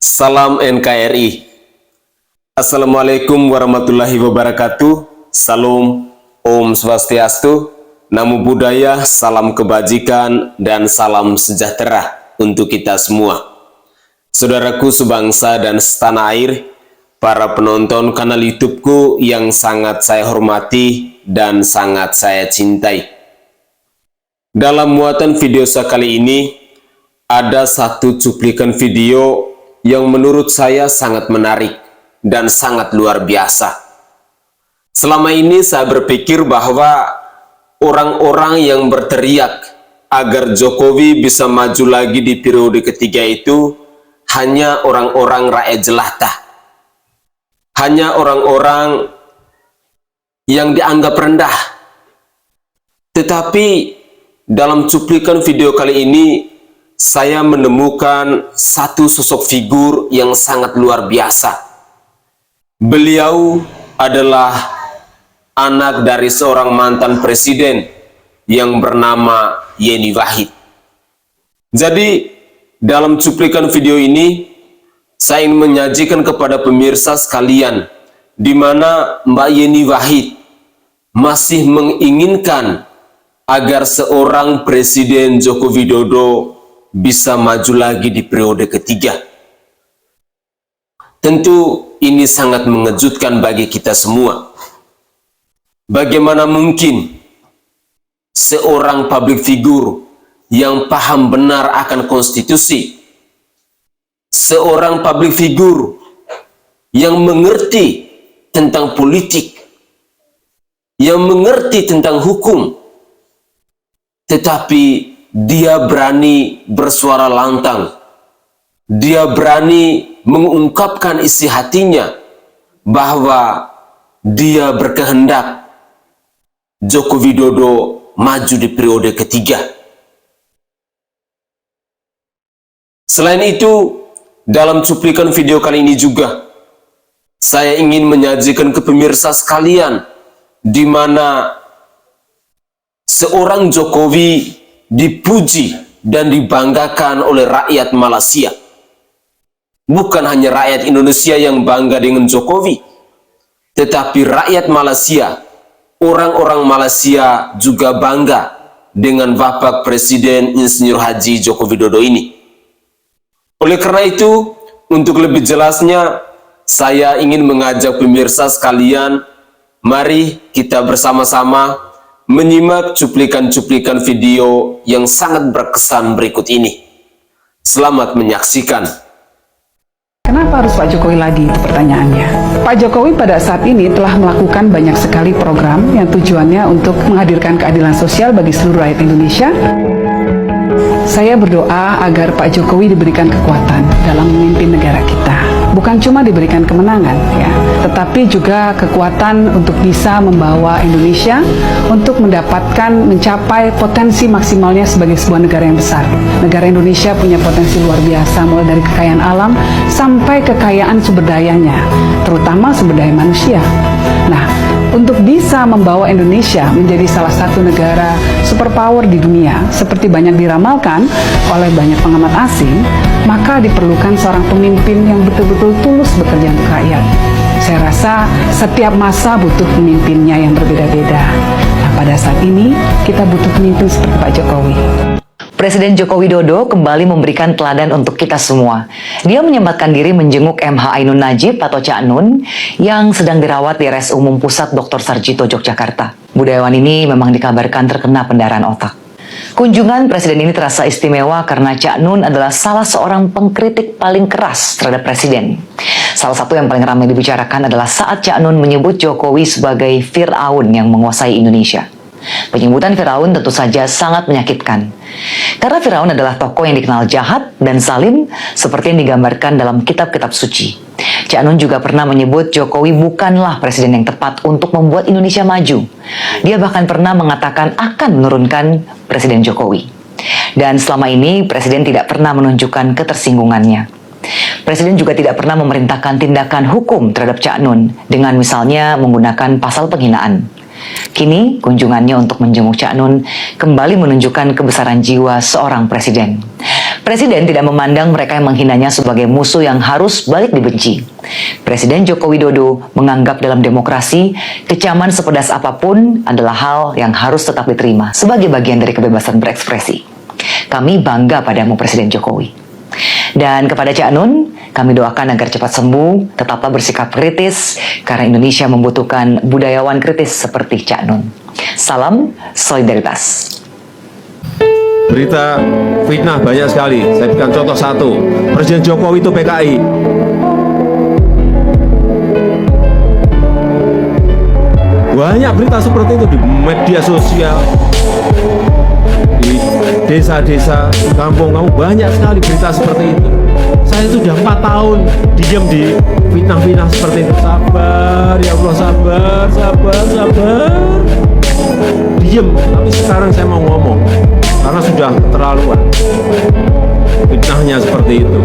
Salam NKRI. Assalamualaikum warahmatullahi wabarakatuh. Salam, Om Swastiastu, Namo Buddhaya, salam kebajikan, dan salam sejahtera untuk kita semua. Saudaraku sebangsa dan setanah air, para penonton kanal YouTubeku yang sangat saya hormati dan sangat saya cintai. Dalam muatan video saya kali ini, ada satu cuplikan video yang menurut saya sangat menarik dan sangat luar biasa. Selama ini saya berpikir bahwa orang-orang yang berteriak agar Jokowi bisa maju lagi di periode ketiga itu hanya orang-orang rakyat jelata. Hanya orang-orang yang dianggap rendah. Tetapi dalam cuplikan video kali ini, saya menemukan satu sosok figur yang sangat luar biasa. Beliau adalah anak dari seorang mantan presiden yang bernama Yeni Wahid. Jadi, dalam cuplikan video ini, saya ingin menyajikan kepada pemirsa sekalian, di mana Mbak Yeni Wahid masih menginginkan agar seorang Presiden Joko Widodo bisa maju lagi di periode ketiga. Tentu ini sangat mengejutkan bagi kita semua. Bagaimana mungkin seorang public figure yang paham benar akan konstitusi, seorang public figure yang mengerti tentang politik, yang mengerti tentang hukum, tetapi dia berani bersuara lantang, dia berani mengungkapkan isi hatinya bahwa dia berkehendak Joko Widodo maju di periode ketiga. Selain itu, dalam cuplikan video kali ini juga, saya ingin menyajikan ke pemirsa sekalian, di mana seorang Jokowi dipuji dan dibanggakan oleh rakyat Malaysia. Bukan hanya rakyat Indonesia yang bangga dengan Jokowi, tetapi rakyat Malaysia, orang-orang Malaysia juga bangga dengan Bapak Presiden Insinyur Haji Joko Widodo ini. Oleh karena itu, untuk lebih jelasnya, saya ingin mengajak pemirsa sekalian, mari kita bersama-sama menyimak cuplikan-cuplikan video yang sangat berkesan berikut ini. Selamat menyaksikan. Kenapa harus Pak Jokowi lagi? Itu pertanyaannya. Pak Jokowi pada saat ini telah melakukan banyak sekali program yang tujuannya untuk menghadirkan keadilan sosial bagi seluruh rakyat Indonesia. Saya berdoa agar Pak Jokowi diberikan kekuatan dalam memimpin negara kita. Bukan cuma diberikan kemenangan, ya, tetapi juga kekuatan untuk bisa membawa Indonesia untuk mencapai potensi maksimalnya sebagai sebuah negara yang besar. Negara Indonesia punya potensi luar biasa, mulai dari kekayaan alam sampai kekayaan sumber dayanya, terutama sumber daya manusia. Nah, untuk bisa membawa Indonesia menjadi salah satu negara superpower di dunia, seperti banyak diramalkan oleh banyak pengamat asing, maka diperlukan seorang pemimpin yang betul-betul tulus bekerja untuk rakyat. Saya rasa setiap masa butuh pemimpinnya yang berbeda-beda. Nah, pada saat ini kita butuh pemimpin seperti Pak Jokowi. Presiden Joko Widodo kembali memberikan teladan untuk kita semua. Dia menyempatkan diri menjenguk MH Ainun Najib atau Cak Nun yang sedang dirawat di RS Umum Pusat Dr. Sarjito, Yogyakarta. Budayawan ini memang dikabarkan terkena pendarahan otak. Kunjungan Presiden ini terasa istimewa karena Cak Nun adalah salah seorang pengkritik paling keras terhadap Presiden. Salah satu yang paling ramai dibicarakan adalah saat Cak Nun menyebut Jokowi sebagai Fir'aun yang menguasai Indonesia. Penyebutan Firaun tentu saja sangat menyakitkan. Karena Firaun adalah tokoh yang dikenal jahat dan zalim seperti yang digambarkan dalam kitab-kitab suci. Cak Nun juga pernah menyebut Jokowi bukanlah presiden yang tepat untuk membuat Indonesia maju. Dia bahkan pernah mengatakan akan menurunkan Presiden Jokowi. Dan selama ini Presiden tidak pernah menunjukkan ketersinggungannya. Presiden juga tidak pernah memerintahkan tindakan hukum terhadap Cak Nun dengan misalnya menggunakan pasal penghinaan. Kini, kunjungannya untuk menjenguk Cak Nun kembali menunjukkan kebesaran jiwa seorang presiden. Presiden tidak memandang mereka yang menghinanya sebagai musuh yang harus balik dibenci. Presiden Joko Widodo menganggap dalam demokrasi, kecaman sepedas apapun adalah hal yang harus tetap diterima sebagai bagian dari kebebasan berekspresi. Kami bangga padamu Presiden Jokowi. Dan kepada Cak Nun, kami doakan agar cepat sembuh, tetaplah bersikap kritis, karena Indonesia membutuhkan budayawan kritis seperti Cak Nun. Salam solidaritas. Berita fitnah banyak sekali. Saya berikan contoh satu. Presiden Jokowi itu PKI. Banyak berita seperti itu di media sosial, di desa-desa, kampung-kampung, banyak sekali berita seperti itu. Saya sudah 4 tahun diam di fitnah-fitnah seperti itu. Sabar, ya Allah, sabar, sabar, sabar. Diam, tapi sekarang saya mau ngomong karena sudah keterlaluan fitnahnya seperti itu.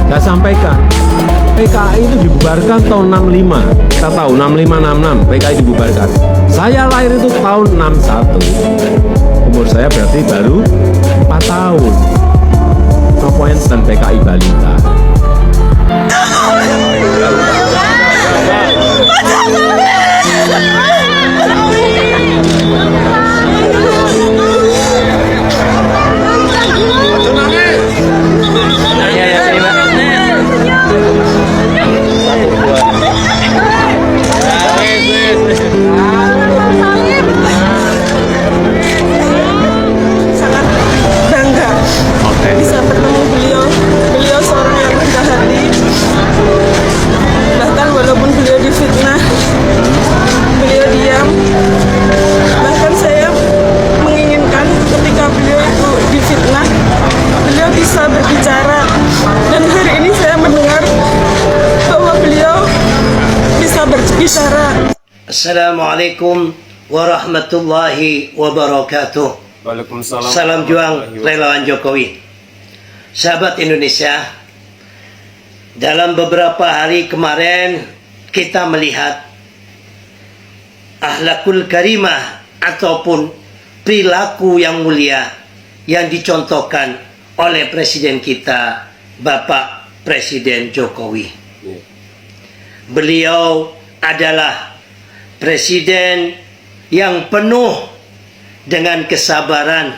Saya sampaikan, PKI itu dibubarkan tahun 65. Kita tahu 65-66 PKI dibubarkan. Saya lahir itu tahun 61. Umur saya berarti baru 4 tahun. No point dan PKI balita. Assalamualaikum warahmatullahi wabarakatuh. Waalaikumsalam. Salam juang relawan Jokowi. Sahabat Indonesia, dalam beberapa hari kemarin kita melihat akhlakul karimah ataupun perilaku yang mulia yang dicontohkan oleh Presiden kita, Bapak Presiden Jokowi. Beliau adalah Presiden yang penuh dengan kesabaran,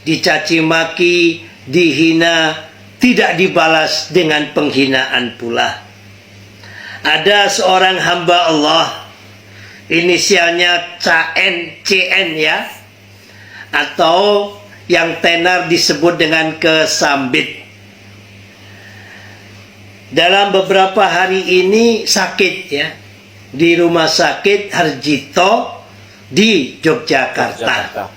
dicaci maki, dihina, tidak dibalas dengan penghinaan pula. Ada seorang hamba Allah, inisialnya CN ya, atau yang tenar disebut dengan Kesambit. Dalam beberapa hari ini sakit ya, di rumah sakit Harjito di Yogyakarta.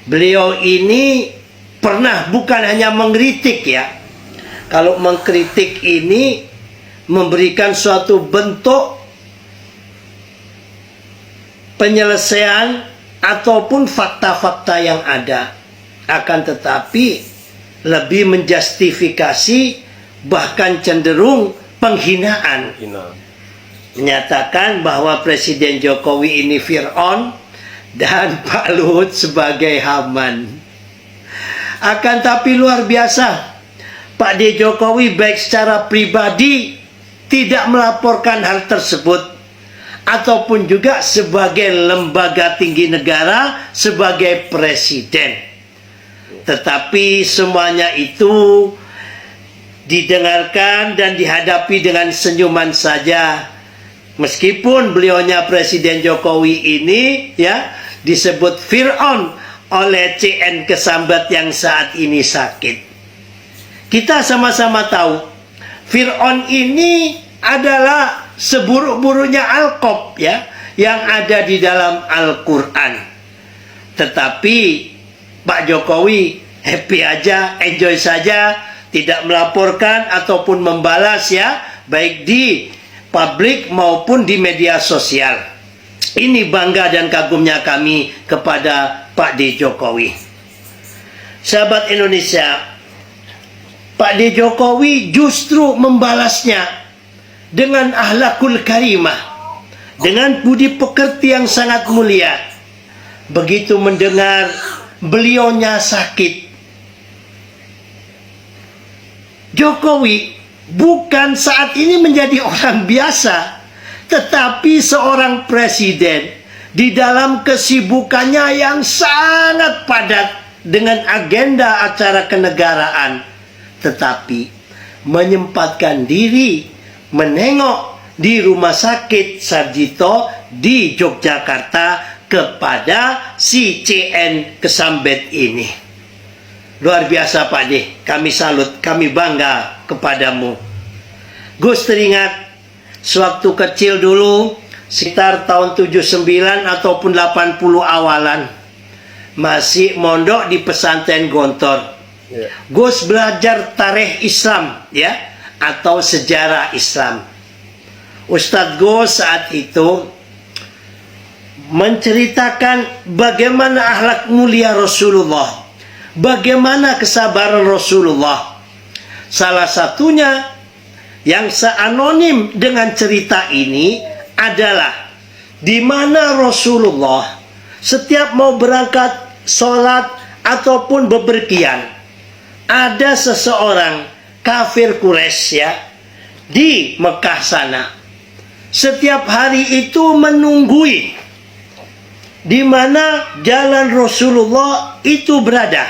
Beliau ini pernah bukan hanya mengkritik ya. Kalau mengkritik ini memberikan suatu bentuk penyelesaian ataupun fakta-fakta yang ada. Akan tetapi lebih menjustifikasi bahkan cenderung penghinaan. Menyatakan bahwa Presiden Jokowi ini Fir'aun dan Pak Luhut sebagai Haman. Akan tapi luar biasa, Pak D. Jokowi baik secara pribadi tidak melaporkan hal tersebut, ataupun juga sebagai lembaga tinggi negara, sebagai presiden. Tetapi semuanya itu didengarkan dan dihadapi dengan senyuman saja. Meskipun beliaunya Presiden Jokowi ini ya disebut Fir'aun oleh CN Kesambit yang saat ini sakit. Kita sama-sama tahu Fir'aun ini adalah seburuk-buruknya alqab ya, yang ada di dalam Al-Quran. Tetapi Pak Jokowi happy aja, enjoy saja, tidak melaporkan ataupun membalas ya, baik di publik maupun di media sosial. Ini bangga dan kagumnya kami kepada Pak D. Jokowi. Sahabat Indonesia, Pak D. Jokowi justru membalasnya dengan akhlakul karimah, dengan budi pekerti yang sangat mulia. Begitu mendengar beliaunya sakit, Jokowi bukan saat ini menjadi orang biasa, tetapi seorang presiden di dalam kesibukannya yang sangat padat dengan agenda acara kenegaraan, tetapi menyempatkan diri menengok di Rumah Sakit Sarjito di Yogyakarta kepada si CN Kesambet ini. Luar biasa Pak D, kami salut, kami bangga kepadamu. Gus teringat sewaktu kecil dulu, sekitar tahun 79 ataupun 80 awalan, masih mondok di pesantren Gontor. Gus belajar tarikh Islam, ya, atau sejarah Islam. Ustadz Gus saat itu menceritakan bagaimana akhlak mulia Rasulullah, bagaimana kesabaran Rasulullah. Salah satunya yang seanonim dengan cerita ini adalah di mana Rasulullah setiap mau berangkat sholat ataupun bepergian, ada seseorang kafir Quraisy, ya, di Mekah sana. Setiap hari itu menunggui di mana jalan Rasulullah itu berada.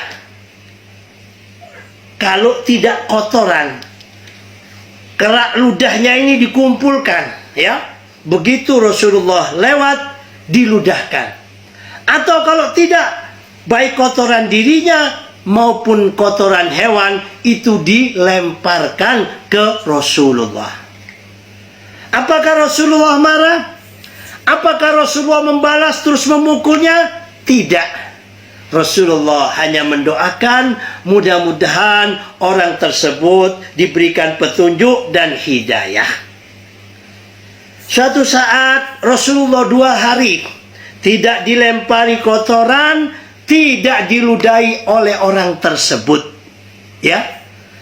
Kalau tidak kotoran, kerak ludahnya ini dikumpulkan, ya. Begitu Rasulullah lewat, diludahkan. Atau kalau tidak, baik kotoran dirinya maupun kotoran hewan itu dilemparkan ke Rasulullah. Apakah Rasulullah marah? Apakah Rasulullah membalas terus memukulnya? Tidak. Rasulullah hanya mendoakan mudah-mudahan orang tersebut diberikan petunjuk dan hidayah. Suatu saat Rasulullah 2 hari tidak dilempari kotoran, tidak diludahi oleh orang tersebut, ya.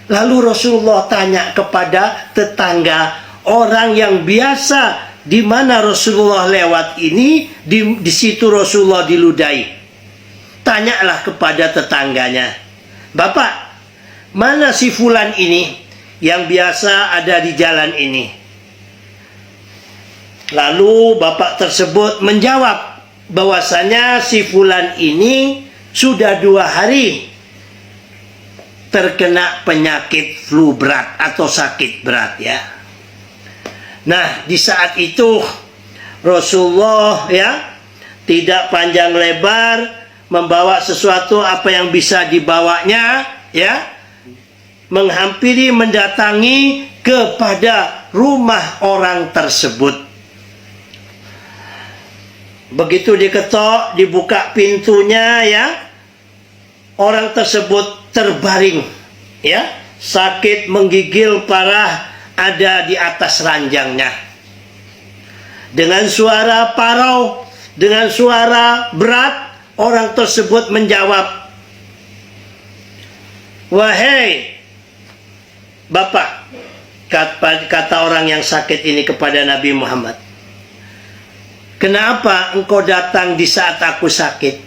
Lalu Rasulullah tanya kepada tetangga, orang yang biasa di mana Rasulullah lewat ini, di situ Rasulullah diludahi. Tanyalah kepada tetangganya, Bapak, mana si fulan ini yang biasa ada di jalan ini? Lalu bapak tersebut menjawab bahwasanya si fulan ini sudah 2 hari terkena penyakit flu berat atau sakit berat, ya. Nah, di saat itu Rasulullah, ya, tidak panjang lebar membawa sesuatu apa yang bisa dibawanya, ya, menghampiri, mendatangi kepada rumah orang tersebut. Begitu diketok, dibuka pintunya, ya, orang tersebut terbaring, ya, sakit menggigil parah, ada di atas ranjangnya. Dengan suara parau, dengan suara berat, orang tersebut menjawab, "Wahai Bapak," kata orang yang sakit ini kepada Nabi Muhammad, "kenapa engkau datang di saat aku sakit?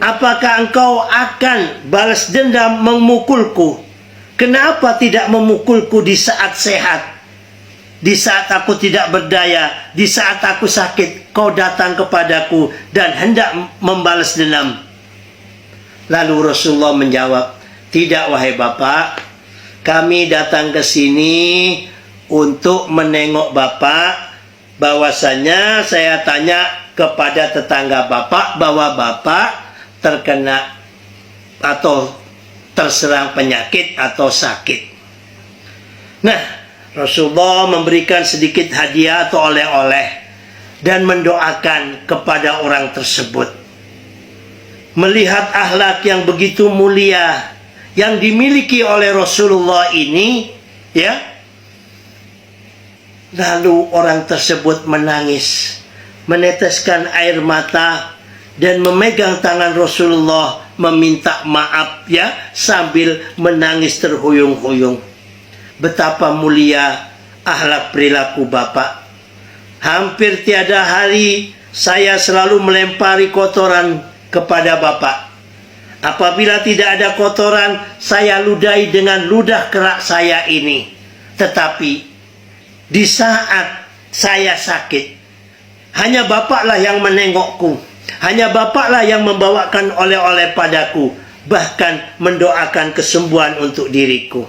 Apakah engkau akan balas dendam memukulku? Kenapa tidak memukulku di saat sehat? Di saat aku tidak berdaya, di saat aku sakit, kau datang kepadaku dan hendak membalas dendam." Lalu Rasulullah menjawab, "Tidak wahai Bapak, kami datang ke sini untuk menengok Bapak. Bahwasanya saya tanya kepada tetangga Bapak bahwa Bapak terkena atau terserang penyakit atau sakit." Nah, Rasulullah memberikan sedikit hadiah atau oleh-oleh dan mendoakan kepada orang tersebut. Melihat akhlak yang begitu mulia yang dimiliki oleh Rasulullah ini, ya, lalu orang tersebut menangis, meneteskan air mata dan memegang tangan Rasulullah meminta maaf, ya, sambil menangis terhuyung-huyung. Betapa mulia akhlak perilaku Bapak. Hampir tiada hari saya selalu melempari kotoran kepada Bapak. Apabila tidak ada kotoran, saya ludahi dengan ludah kerak saya ini. Tetapi di saat saya sakit, hanya Bapaklah yang menengokku. Hanya Bapaklah yang membawakan oleh-oleh padaku, bahkan mendoakan kesembuhan untuk diriku.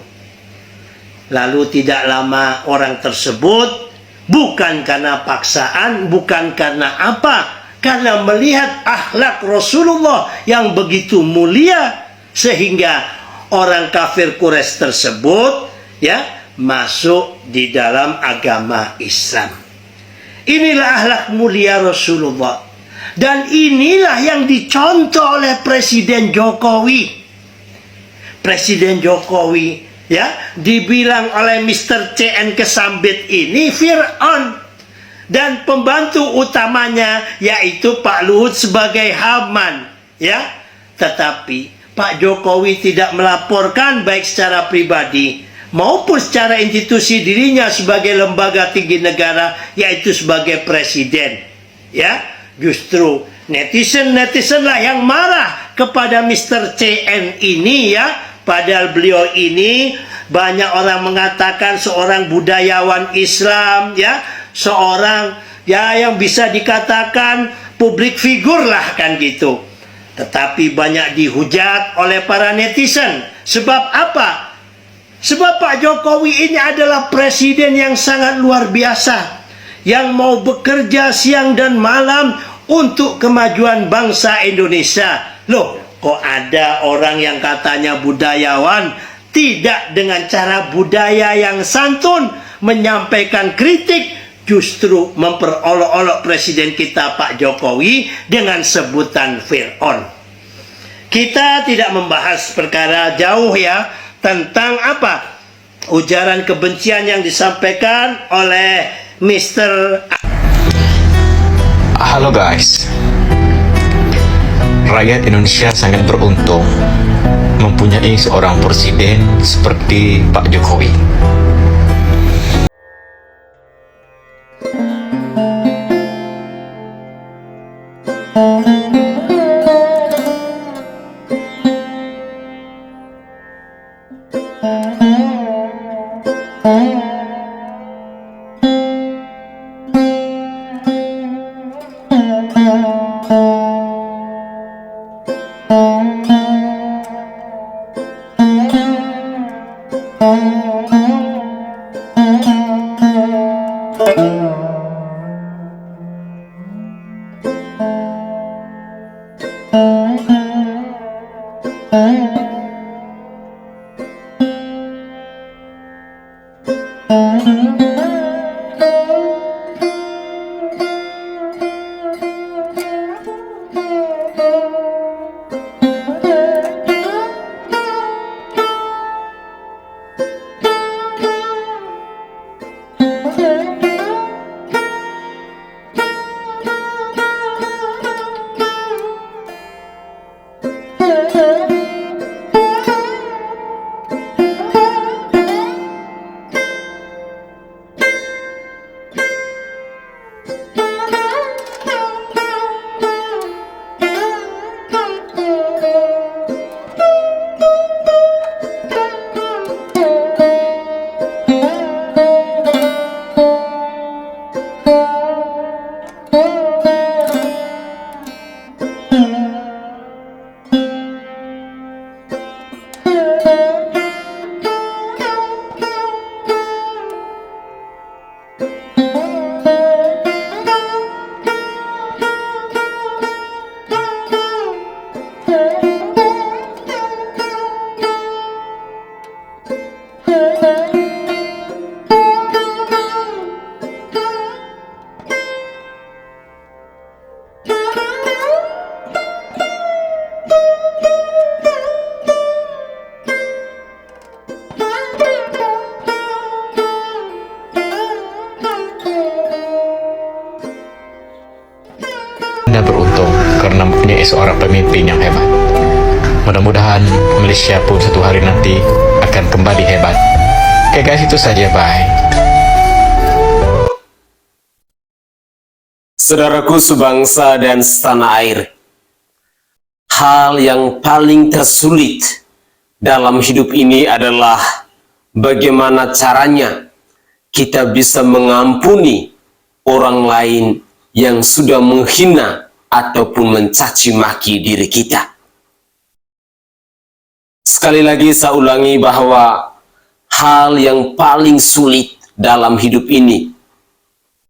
Lalu tidak lama orang tersebut, bukan karena paksaan, bukan karena apa, karena melihat akhlak Rasulullah yang begitu mulia, sehingga orang kafir Quraisy tersebut masuk di dalam agama Islam. Inilah akhlak mulia Rasulullah, dan inilah yang dicontoh oleh Presiden Jokowi. Presiden Jokowi dibilang oleh Mr. C.N. Kesambit ini Fir'aun, dan pembantu utamanya yaitu Pak Luhut sebagai Haman, Tetapi Pak Jokowi tidak melaporkan baik secara pribadi maupun secara institusi dirinya sebagai lembaga tinggi negara, yaitu sebagai presiden. Justru netizen lah yang marah kepada Mr. CN ini, padahal beliau ini banyak orang mengatakan seorang budayawan Islam, seorang yang bisa dikatakan publik figur lah, kan gitu. Tetapi banyak dihujat oleh para netizen. Sebab apa? Sebab Pak Jokowi ini adalah presiden yang sangat luar biasa, yang mau bekerja siang dan malam untuk kemajuan bangsa Indonesia. Loh, kok ada orang yang katanya budayawan tidak dengan cara budaya yang santun menyampaikan kritik, justru memperolok-olok presiden kita Pak Jokowi dengan sebutan Fir'aun. Kita tidak membahas perkara jauh tentang ujaran kebencian yang disampaikan oleh Mr. Halo guys, rakyat Indonesia sangat beruntung mempunyai seorang presiden seperti Pak Jokowi. Anda beruntung karena mempunyai seorang pemimpin yang hebat. Mudah-mudahan Malaysia pun suatu hari nanti akan kembali hebat. Oke guys, itu saja, bye. Saudaraku sebangsa dan setanah air, hal yang paling tersulit dalam hidup ini adalah bagaimana caranya kita bisa mengampuni orang lain yang sudah menghina ataupun mencaci maki diri kita. Sekali lagi saya ulangi bahwa hal yang paling sulit dalam hidup ini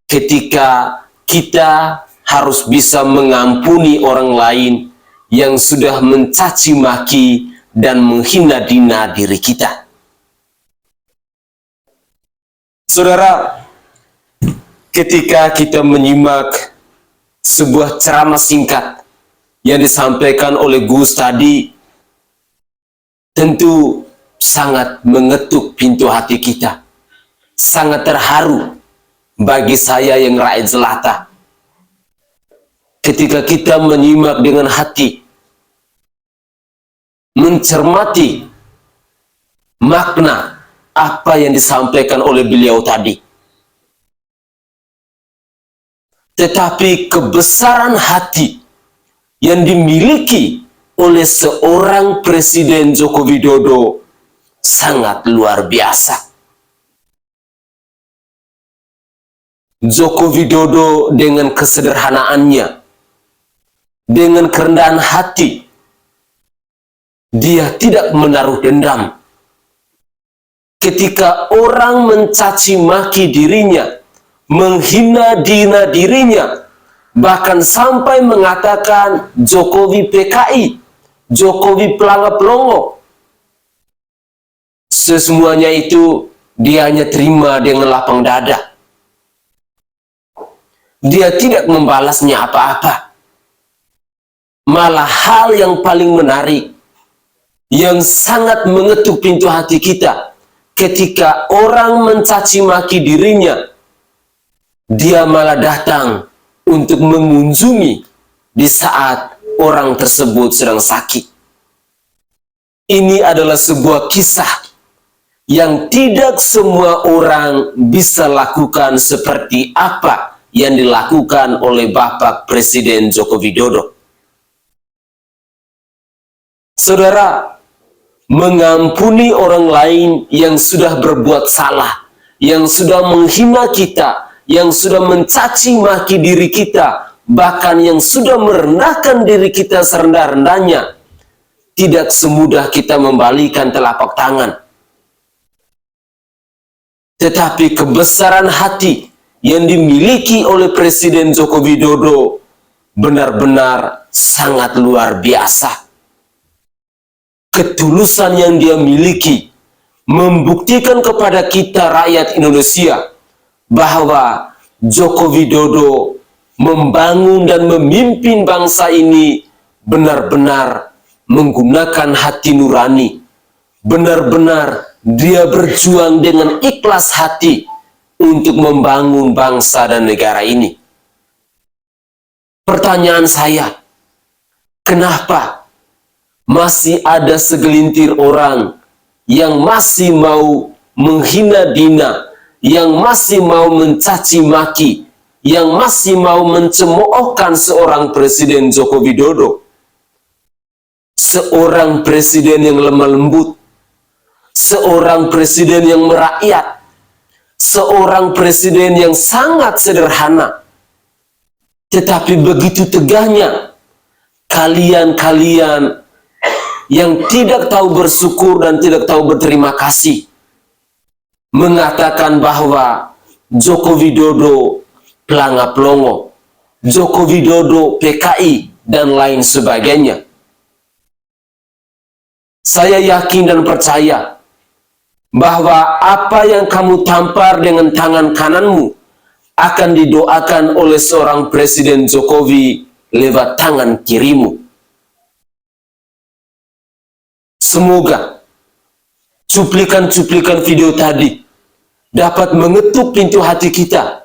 ketika kita harus bisa mengampuni orang lain yang sudah mencaci maki dan menghina diri kita. Saudara, ketika kita menyimak sebuah ceramah singkat yang disampaikan oleh Gus tadi, tentu sangat mengetuk pintu hati kita. Sangat terharu bagi saya yang rakyat jelata. Ketika kita menyimak dengan hati, mencermati makna apa yang disampaikan oleh beliau tadi. Tetapi kebesaran hati yang dimiliki oleh seorang Presiden Joko Widodo sangat luar biasa. Joko Widodo dengan kesederhanaannya, dengan kerendahan hati, dia tidak menaruh dendam. Ketika orang mencaci maki dirinya, menghina dirinya, bahkan sampai mengatakan Jokowi PKI, Jokowi pelangap-pelongo, semuanya itu dia hanya terima dengan lapang dada. Dia tidak membalasnya apa-apa. Malah hal yang paling menarik, yang sangat mengetuk pintu hati kita, ketika orang mencaci maki dirinya, dia malah datang untuk mengunjungi di saat orang tersebut sedang sakit. Ini adalah sebuah kisah yang tidak semua orang bisa lakukan seperti apa yang dilakukan oleh Bapak Presiden Joko Widodo. Saudara, mengampuni orang lain yang sudah berbuat salah, yang sudah menghina kita, yang sudah mencaci maki diri kita, bahkan yang sudah merendahkan diri kita serendah-rendahnya, tidak semudah kita membalikan telapak tangan. Tetapi kebesaran hati yang dimiliki oleh Presiden Joko Widodo benar-benar sangat luar biasa. Ketulusan yang dia miliki membuktikan kepada kita rakyat Indonesia bahwa Joko Widodo membangun dan memimpin bangsa ini benar-benar menggunakan hati nurani. Benar-benar dia berjuang dengan ikhlas hati untuk membangun bangsa dan negara ini. Pertanyaan saya, kenapa masih ada segelintir orang yang masih mau menghina Dina, yang masih mau mencaci maki, yang masih mau mencemoohkan seorang Presiden Joko Widodo? Seorang presiden yang lemah lembut, seorang presiden yang merakyat, seorang presiden yang sangat sederhana. Tetapi begitu tegahnya kalian-kalian yang tidak tahu bersyukur dan tidak tahu berterima kasih mengatakan bahwa Joko Widodo pelangap-pelongo, Joko Widodo PKI, dan lain sebagainya. Saya yakin dan percaya bahwa apa yang kamu tampar dengan tangan kananmu akan didoakan oleh seorang Presiden Jokowi lewat tangan kirimu. Semoga cuplikan-cuplikan video tadi dapat mengetuk pintu hati kita,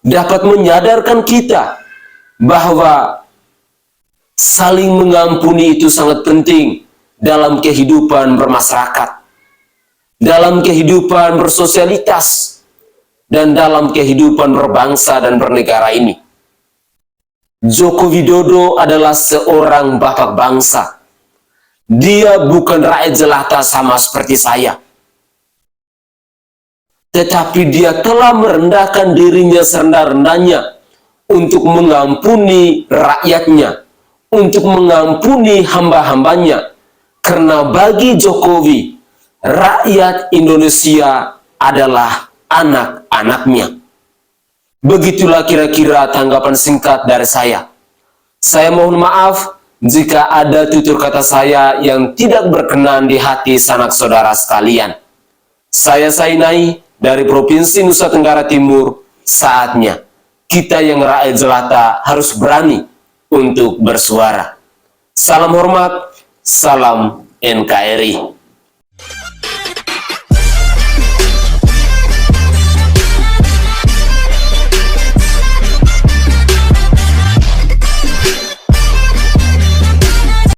dapat menyadarkan kita bahwa saling mengampuni itu sangat penting dalam kehidupan bermasyarakat, dalam kehidupan bersosialitas, dan dalam kehidupan berbangsa dan bernegara ini. Joko Widodo adalah seorang bapak bangsa. Dia bukan rakyat jelata sama seperti saya. Tetapi dia telah merendahkan dirinya serendah-rendahnya untuk mengampuni rakyatnya, untuk mengampuni hamba-hambanya. Karena bagi Jokowi, rakyat Indonesia adalah anak-anaknya. Begitulah kira-kira tanggapan singkat dari saya. Saya mohon maaf jika ada tutur kata saya yang tidak berkenan di hati sanak saudara sekalian. Saya Sainai dari Provinsi Nusa Tenggara Timur. Saatnya kita yang rakyat jelata harus berani untuk bersuara. Salam hormat, salam NKRI.